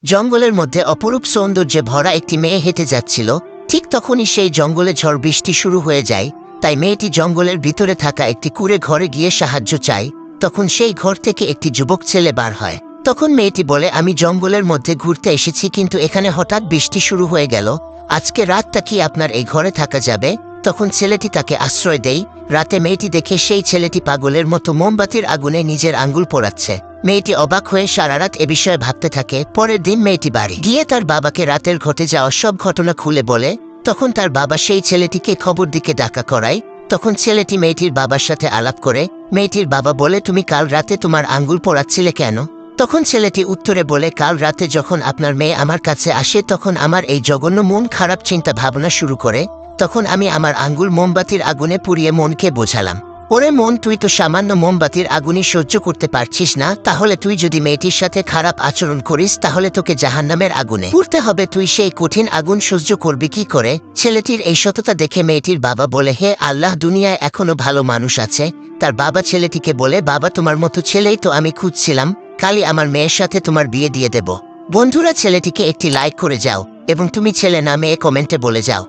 জঙ্গলের মধ্যে অপরূপ সৌন্দর্যে ভরা একটি মেয়ে হেঁটে যাচ্ছিল। ঠিক তখনই সেই জঙ্গলে ঝড় বৃষ্টি শুরু হয়ে যায়। তাই মেয়েটি জঙ্গলের ভিতরে থাকা একটি কুঁড়ে ঘরে গিয়ে সাহায্য চায়। তখন সেই ঘর থেকে একটি যুবক ছেলে বার হয়। তখন মেয়েটি বলে, আমি জঙ্গলের মধ্যে ঘুরতে এসেছি, কিন্তু এখানে হঠাৎ বৃষ্টি শুরু হয়ে গেল। আজকে রাতটা কি আপনার এই ঘরে থাকা যাবে? তখন ছেলেটি তাকে আশ্রয় দেয়। রাতে মেয়েটি দেখে সেই ছেলেটি পাগলের মতো মোমবাতির আগুনে নিজের আঙ্গুল পোড়াচ্ছে। মেয়েটি অবাক হয়ে সারা রাত এ বিষয়ে ভাবতে থাকে। পরের দিন মেয়েটি বাড়ি গিয়ে তার বাবাকে রাতের ঘটে যাওয়া সব ঘটনা খুলে বলে। তখন তার বাবা সেই ছেলেটিকে খবর দিকে ডাকা করায়। তখন ছেলেটি মেয়েটির বাবার সাথে আলাপ করে। মেয়েটির বাবা বলে, তুমি কাল রাতে তোমার আঙ্গুল পোড়াচ্ছিলে কেন? তখন ছেলেটি উত্তরে বলে, কাল রাতে যখন আপনার মেয়ে আমার কাছে আসে তখন আমার এই জঘন্য মন খারাপ চিন্তা ভাবনা শুরু করে। তখন আমি আমার আঙ্গুল মোমবাতির আগুনে পুড়িয়ে মনকে বোঝালাম, ওরে মন, তুই তো সামান্য মোমবাতির আগুনই সহ্য করতে পারছিস না, তাহলে তুই যদি মেয়েটির সাথে খারাপ আচরণ করিস তাহলে তোকে জাহান্নামের আগুনে পুড়তে হবে। তুই সেই কঠিন আগুন সহ্য করবি কি করে? ছেলেটির এই সততা দেখে মেয়েটির বাবা বলে, হে আল্লাহ, দুনিয়ায় এখনো ভালো মানুষ আছে। তার বাবা ছেলেটিকে বলে, বাবা, তোমার মতো ছেলেই তো আমি খুঁজছিলাম, কালই আমার মেয়ের সাথে তোমার বিয়ে দিয়ে দেব। বন্ধুরা, ছেলেটিকে একটি লাইক করে যাও এবং তুমি ছেলে না মেয়ে কমেন্টে বলে যাও।